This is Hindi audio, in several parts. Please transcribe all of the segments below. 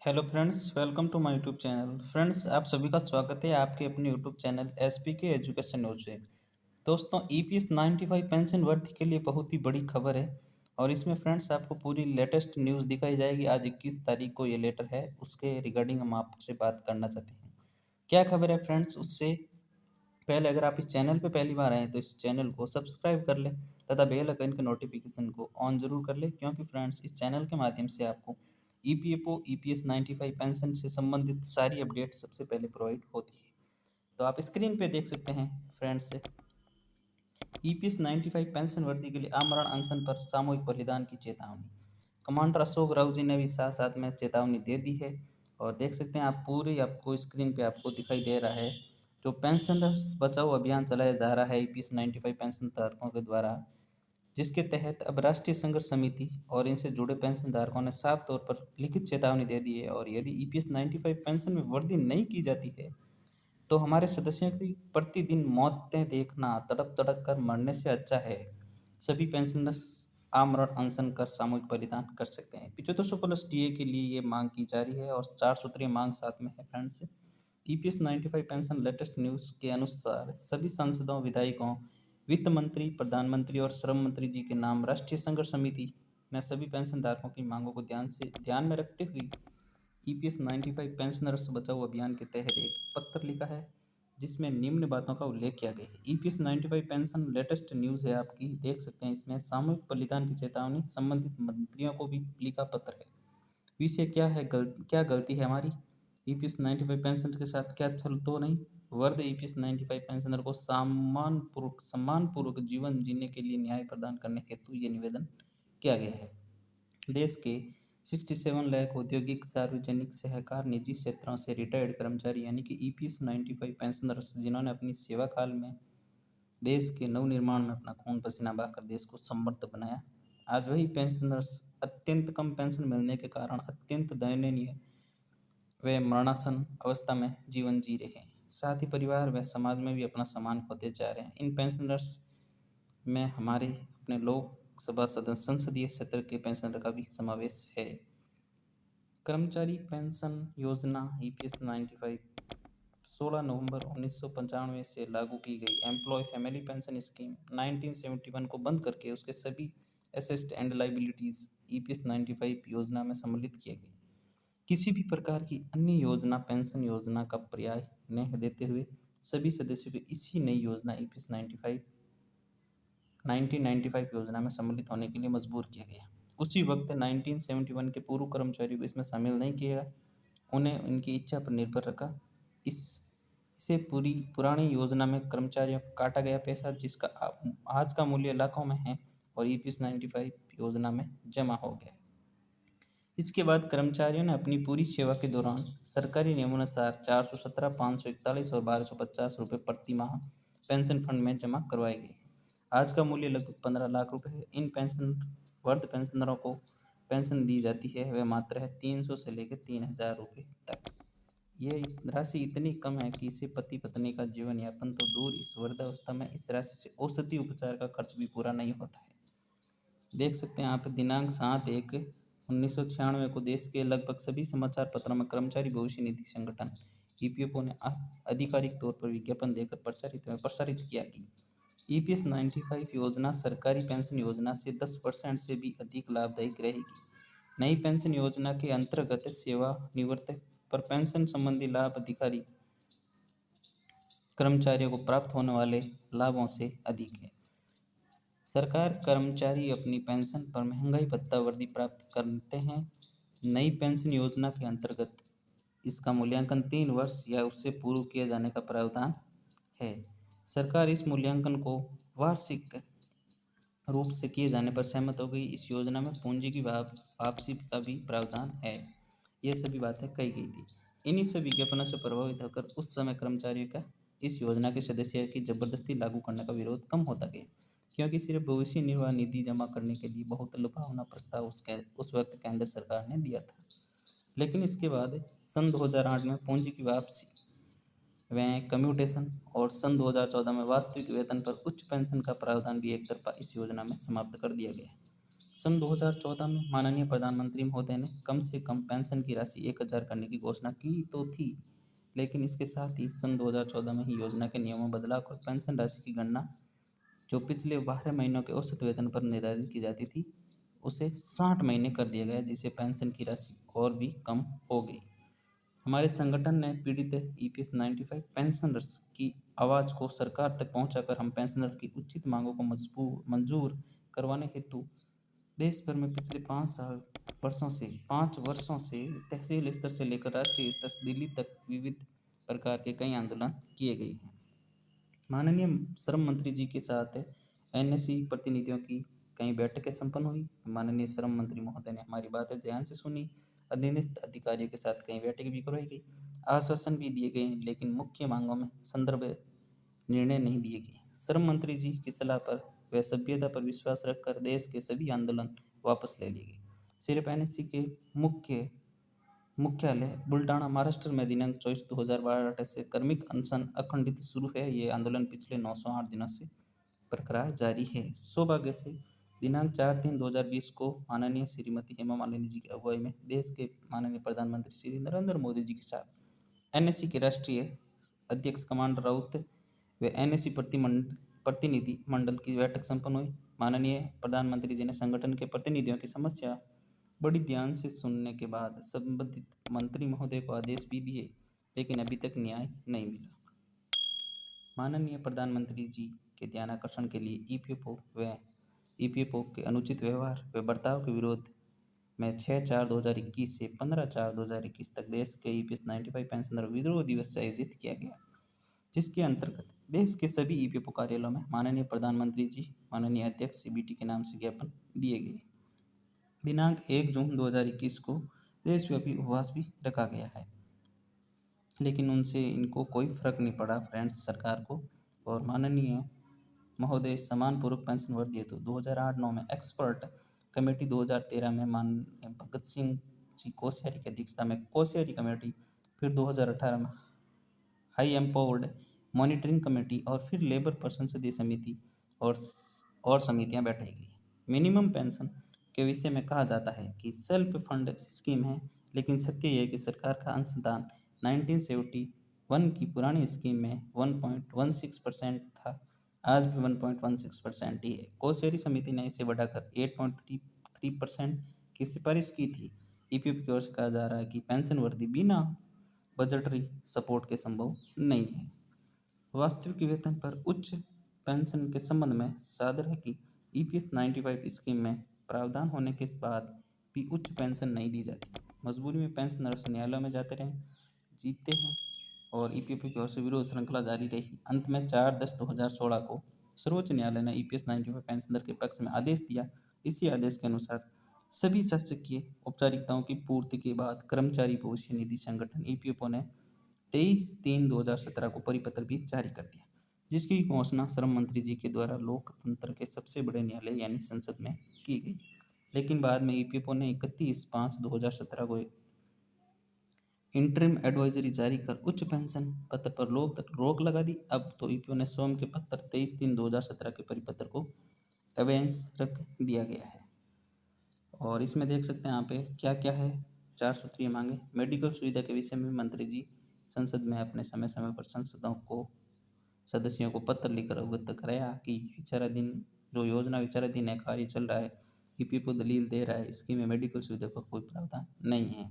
Hello friends, welcome to my YouTube channel. Friends, आप सभी का स्वागत है आपके अपने यूट्यूब चैनल एसपी के एजुकेशन न्यूज से। दोस्तों, ईपीएस 95 पेंशन वृद्धि के लिए बहुत ही बड़ी खबर है और इसमें फ्रेंड्स आपको पूरी लेटेस्ट न्यूज़ दिखाई जाएगी। आज 21 तारीख को ये लेटर है, उसके रिगार्डिंग हम आपसे बात करना चाहते हैं। क्या खबर है फ्रेंड्स, उससे पहले अगर आप इस चैनल पे पहली बार आए तो इस चैनल को सब्सक्राइब कर लें तथा बेल आइकन के नोटिफिकेशन को ऑन जरूर कर लें, क्योंकि फ्रेंड्स इस चैनल के माध्यम से आपको ईपीएफओ ईपीएस 95 पेंशन से संबंधित सारी अपडेट सबसे पहले प्रोवाइड होती है। तो आप स्क्रीन पे देख सकते हैं फ्रेंड्स, ईपीएस 95 पेंशन वृद्धि के लिए आमरण अनशन पर सामूहिक बलिदान की चेतावनी। कमांडर अशोक राव जी ने भी साथ साथ में चेतावनी दे दी है और देख सकते हैं आप पूरी आपको स्क्रीन पे आपको दिखाई दे रहा है जो पेंशनर्स बचाओ अभियान चलाया जा रहा है ईपीएस 95 पेंशन धारकों के द्वारा, जिसके तहत अब राष्ट्रीय संघर्ष समिति और इनसे जुड़े पेंशन धारकों ने साफ तौर पर लिखित चेतावनी दे दी है। और यदि ईपीएस 95 पेंशन में वृद्धि नहीं की जाती है तो हमारे सदस्यों की प्रतिदिन मौतें देखना तड़प तड़प कर मरने से अच्छा है। सभी पेंशनर्स आमरण अनशन कर सामूहिक बलिदान कर सकते हैं। 7500 प्लस डीए के लिए ये मांग की जा रही है और 4 सूत्रीय मांग साथ में है friends. EPS 95 pension latest news के अनुसार सभी सांसदों, विधायकों, वित्त मंत्री, प्रधानमंत्री और श्रम मंत्री जी के नाम राष्ट्रीय संघर्ष समिति ने सभी पेंशन धारकों की मांगों को ध्यान में रखते हुए ईपीएस 95 पेंशनर्स बचाओ अभियान के तहत एक पत्र लिखा है, जिसमें निम्न बातों का उल्लेख किया गया है। ईपीएस 95 पेंशन लेटेस्ट न्यूज़ है आपकी, देख सकते हैं इसमें सामूहिक बलिदान की चेतावनी, संबंधित मंत्रियों को भी लिखा पत्र है। विषय क्या है, क्या गलती है हमारी, ईपीएस 95 पेंशन के साथ क्या छल तो नहीं। वर्ग ईपीएस 95 पेंशनर को सम्मानपूर्वक जीवन जीने के लिए न्याय प्रदान करने हेतु ये निवेदन किया गया है। देश के 67 लाख औद्योगिक, सार्वजनिक, सहकार, निजी क्षेत्रों से रिटायर्ड कर्मचारी यानी कि ईपीएस 95 पेंशनर्स, जिन्होंने अपनी सेवा काल में देश के नवनिर्माण में अपना खून पसीना बहाकर देश को समृद्ध बनाया, आज वही पेंशनर्स अत्यंत कम पेंशन मिलने के कारण अत्यंत दयनीय वे मरणासन अवस्था में जीवन जी रहे हैं। साथ ही परिवार व समाज में भी अपना सम्मान खोते जा रहे हैं। इन पेंशनर्स में हमारे अपने लोकसभा सदस्य, संसदीय क्षेत्र के पेंशनर का भी समावेश है। कर्मचारी पेंशन योजना ईपीएस 95 16 नवंबर 1995 से लागू की गई एम्प्लॉय फैमिली पेंशन स्कीम 1971 को बंद करके उसके सभी एसेस्ट एंड लाइबिलिटीज ईपीएस 95 योजना में सम्मिलित किए गए। किसी भी प्रकार की अन्य योजना पेंशन योजना का पर्याय न देते हुए सभी सदस्यों को इसी नई योजना ईपीएस 95 1995 योजना में सम्मिलित होने के लिए मजबूर किया गया। उसी वक्त 1971 के पूर्व कर्मचारियों को इसमें शामिल नहीं किया गया, उन्हें उनकी इच्छा पर निर्भर रखा। इस इसे पूरी पुरानी योजना में कर्मचारियों को काटा गया पैसा, जिसका आज का मूल्य लाखों में है और ईपीएस 95 योजना में जमा हो गया। इसके बाद कर्मचारियों ने अपनी पूरी सेवा के दौरान सरकारी नियमानुसार 417, 541 और 1250 रुपये प्रति माह पेंशन फंड में जमा करवाए गए। आज का मूल्य लगभग 15 लाख रुपए है। इन पेंशन वर्ध पेंशनरों को पेंशन दी जाती है वह मात्र है 300 से लेकर 3000 रुपये तक। ये राशि इतनी कम है कि इसे पति पत्नी का जीवन यापन तो दूर, इस वृद्धावस्था में इस राशि से औषधि उपचार का खर्च भी पूरा नहीं होता है। देख सकते हैं आप, दिनांक 7/1/1996 को देश के लगभग सभी समाचार पत्रों में कर्मचारी भविष्य निधि संगठन ईपीएफओ ने आधिकारिक तौर पर विज्ञापन देकर प्रसारित किया कि ईपीएस 95 योजना सरकारी पेंशन योजना से 10% से भी अधिक लाभदायक रहेगी। नई पेंशन योजना के अंतर्गत सेवानिवृत्त पर पेंशन संबंधी लाभ अधिकारी कर्मचारियों को प्राप्त होने वाले लाभों से अधिक है। सरकार कर्मचारी अपनी पेंशन पर महंगाई भत्ता वृद्धि प्राप्त करते हैं। नई पेंशन योजना के अंतर्गत इसका मूल्यांकन 3 वर्ष या उससे पूर्व किए जाने का प्रावधान है। सरकार इस मूल्यांकन को वार्षिक रूप से किए जाने पर सहमत हो गई। इस योजना में पूंजी की वापसी का भी प्रावधान है। ये सभी बातें कही गई थी। इन्हीं से विज्ञापनों से प्रभावित होकर उस समय कर्मचारियों का इस योजना के सदस्य की जबरदस्ती लागू करने का विरोध कम होता गया, क्योंकि सिर्फ भविष्य निर्वाह निधि जमा करने के लिए बहुत लुभावना प्रस्ताव उस वक्त केंद्र सरकार ने दिया था। लेकिन इसके बाद सन 2008 में पूंजी की वापसी व कम्यूटेशन और सन 2014 में वास्तविक वेतन पर उच्च पेंशन का प्रावधान भी एक तरफा इस योजना में समाप्त कर दिया गया। सन 2014 में माननीय प्रधानमंत्री महोदय ने कम से कम पेंशन की राशि 1000 करने की घोषणा की तो थी, लेकिन इसके साथ ही सन 2014 में ही योजना के नियमों में बदलाव कर पेंशन राशि की गणना जो पिछले 12 महीनों के औसत वेतन पर निर्धारित की जाती थी, उसे 60 महीने कर दिया गया, जिससे पेंशन की राशि और भी कम हो गई। हमारे संगठन ने पीड़ित ईपीएस 95 पेंशनर्स की आवाज़ को सरकार तक पहुंचाकर हम पेंशनर की उचित मांगों को मंजूर करवाने हेतु देश भर में पिछले 5 वर्षों से तहसील स्तर से लेकर राष्ट्रीय स्तर दिल्ली तक विविध प्रकार के कई आंदोलन किए गए हैं। माननीय श्रम मंत्री जी के साथ एनएससी प्रतिनिधियों की कई बैठकें संपन्न हुई। माननीय श्रम मंत्री महोदय ने हमारी बातें ध्यान से सुनी। अधीनस्थ अधिकारियों के साथ कई बैठकें भी करवाई गई, आश्वासन भी दिए गए, लेकिन मुख्य मांगों में संदर्भ निर्णय नहीं दिए गए। श्रम मंत्री जी की सलाह पर व सभ्यता पर विश्वास रखकर देश के सभी आंदोलन वापस ले लिए गए। सिर्फ एनएससी के मुख्यालय बुल्डाना महाराष्ट्र में दिनांक 24/2012 से कार्मिक अनशन अखंडित शुरू है। ये आंदोलन पिछले 908 दिनों से बरकरार जारी है। सौभाग्य से दिनांक 4/3/2020 को माननीय श्रीमती हेमा मालिनी जी की अगुवाई में देश के माननीय प्रधानमंत्री श्री नरेंद्र मोदी जी के साथ एनएससी के राष्ट्रीय अध्यक्ष कमांडर राउत व एनएससी प्रतिनिधि मंडल की बैठक संपन्न हुई। माननीय प्रधानमंत्री जी ने संगठन के प्रतिनिधियों की समस्या बड़ी ध्यान से सुनने के बाद संबंधित मंत्री महोदय को आदेश भी दिए, लेकिन अभी तक न्याय नहीं मिला। माननीय प्रधानमंत्री जी के ध्यानाकर्षण के लिए ईपीएफओ के अनुचित व्यवहार व बर्ताव के विरोध में 6/4/2021 से 15/4/2021 तक देश के ईपीएस 95 पेंशनर विद्रोह दिवस आयोजित किया गया, जिसके अंतर्गत देश के सभी ईपीएफओ कार्यालयों में माननीय प्रधानमंत्री जी, माननीय अध्यक्ष सीबीटी के नाम से ज्ञापन दिए गए। दिनांक 1 जून 2021 को देशव्यापी उपवास भी रखा गया है, लेकिन उनसे इनको कोई फर्क नहीं पड़ा फ्रेंड्स सरकार को। और माननीय महोदय सम्मानपूर्वक पेंशन वर्दी हेतु 2008-9 में एक्सपर्ट कमेटी, 2013 में माननीय भगत सिंह जी कोश्यारी की अध्यक्षता में कोश्यारी कमेटी, फिर 2018 में हाई एम्पावर्ड मॉनिटरिंग कमेटी और फिर लेबर पर संसदीय समिति और समितियां बैठाई गई। मिनिमम पेंशन के विषय में कहा जाता है कि सेल्फ फंड स्कीम है, लेकिन सत्य यह है कि सरकार का अंशदान 1971 की पुरानी स्कीम में 1.16% था, आज भी 1.16% ही है। कोश्यारी समिति ने इसे बढ़ाकर 8.33% की सिफारिश की थी। ईपीएफ की ओर से कहा जा रहा है कि पेंशन वृद्धि बिना बजटरी सपोर्ट के संभव नहीं है। वास्तविक वेतन पर उच्च पेंशन के संबंध में सादर है कि ईपीएस 95 स्कीम में प्रावधान होने के बाद भी उच्च पेंशन नहीं दी जाती। मजबूरी में पेंशनर्स न्यायालयों में जाते रहे, जीतते हैं और ईपीएफ की ओर से विरोध श्रृंखला जारी रही। अंत में 4/10/2016 को सर्वोच्च न्यायालय ने ईपीएस 95 पेंशनर के पक्ष में आदेश दिया। इसी आदेश के अनुसार सभी शासकीय औपचारिकताओं की पूर्ति के बाद कर्मचारी भविष्य निधि संगठन ईपीएफओ ने 23/3/2017 को परिपत्र भी जारी कर दिया, जिसकी घोषणा श्रम मंत्री जी के द्वारा लोकतंत्र के सबसे बड़े न्यायालय यानी संसद में की गई। लेकिन बाद में ईपीएफओ ने 31/5/2017 को इंटरिम एडवाइजरी जारी कर उच्च पेंशन पत्र पर रोक लगा दी। अब तो ईपीएफओ ने स्वयं के पत्र 23/3/2017 के परिपत्र को अवेंस रख दिया गया है। और इसमें देख सकते हैं यहाँ पे क्या क्या है। 4 सूत्रीय मांगे। मेडिकल सुविधा के विषय में मंत्री जी संसद में अपने समय समय पर सांसदों को सदस्यों को पत्र लिखकर अवगत कराया कि विचाराधीन जो योजना विचाराधीन है, कार्य चल रहा है, ईपीएफओ दलील दे रहा है, इसकी में मेडिकल सुविधा का कोई प्रावधान नहीं है।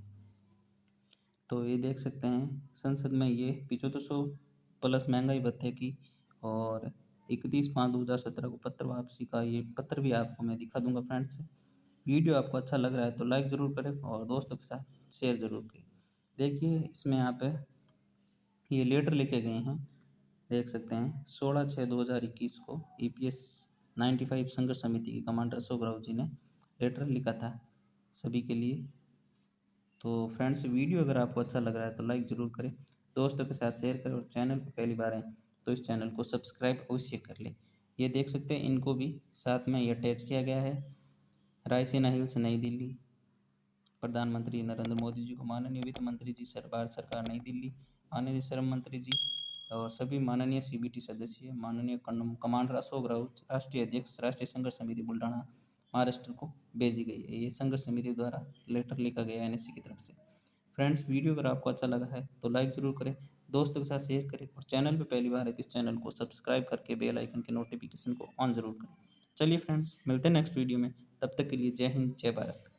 तो ये देख सकते हैं संसद में ये 7500 प्लस महंगाई भत्ते की और 31/5/2017 को पत्र वापसी का ये पत्र भी आपको मैं दिखा दूंगा फ्रेंड्स। वीडियो आपको अच्छा लग रहा है तो लाइक ज़रूर करें और दोस्तों के साथ शेयर ज़रूर करें। देखिए इसमें यहाँ पे ये लेटर लिखे गए हैं, देख सकते हैं 16/6/2021 को ईपीएस 95 संघर्ष समिति के कमांडर अशोक राव जी ने लेटर लिखा था सभी के लिए। तो फ्रेंड्स वीडियो अगर आपको अच्छा लग रहा है तो लाइक ज़रूर करें, दोस्तों के साथ शेयर करें और चैनल पर पहली बार आए तो इस चैनल को सब्सक्राइब अवश्य कर लें। ये देख सकते हैं इनको भी साथ में ये अटैच किया गया है। रायसीना हिल्स नई दिल्ली, प्रधानमंत्री नरेंद्र मोदी जी को माननीय वित्त मंत्री जी भारत सरकार नई दिल्ली, माननीय श्रम मंत्री जी और सभी माननीय सीबीटी सदस्य, माननीय कमांडर अशोक राउत राष्ट्रीय अध्यक्ष राष्ट्रीय संघर्ष समिति बुल्डाना, महाराष्ट्र को भेजी गई है। ये संघर्ष समिति द्वारा लेटर लिखा गया है एनएससी की तरफ से। फ्रेंड्स, वीडियो अगर आपको अच्छा लगा है तो लाइक ज़रूर करें, दोस्तों के साथ शेयर करें और चैनल पे पहली बार है तो इस चैनल को सब्सक्राइब करके बेल आइकन के नोटिफिकेशन को ऑन ज़रूर करें। चलिए फ्रेंड्स, मिलते हैं नेक्स्ट वीडियो में, तब तक के लिए जय हिंद, जय भारत।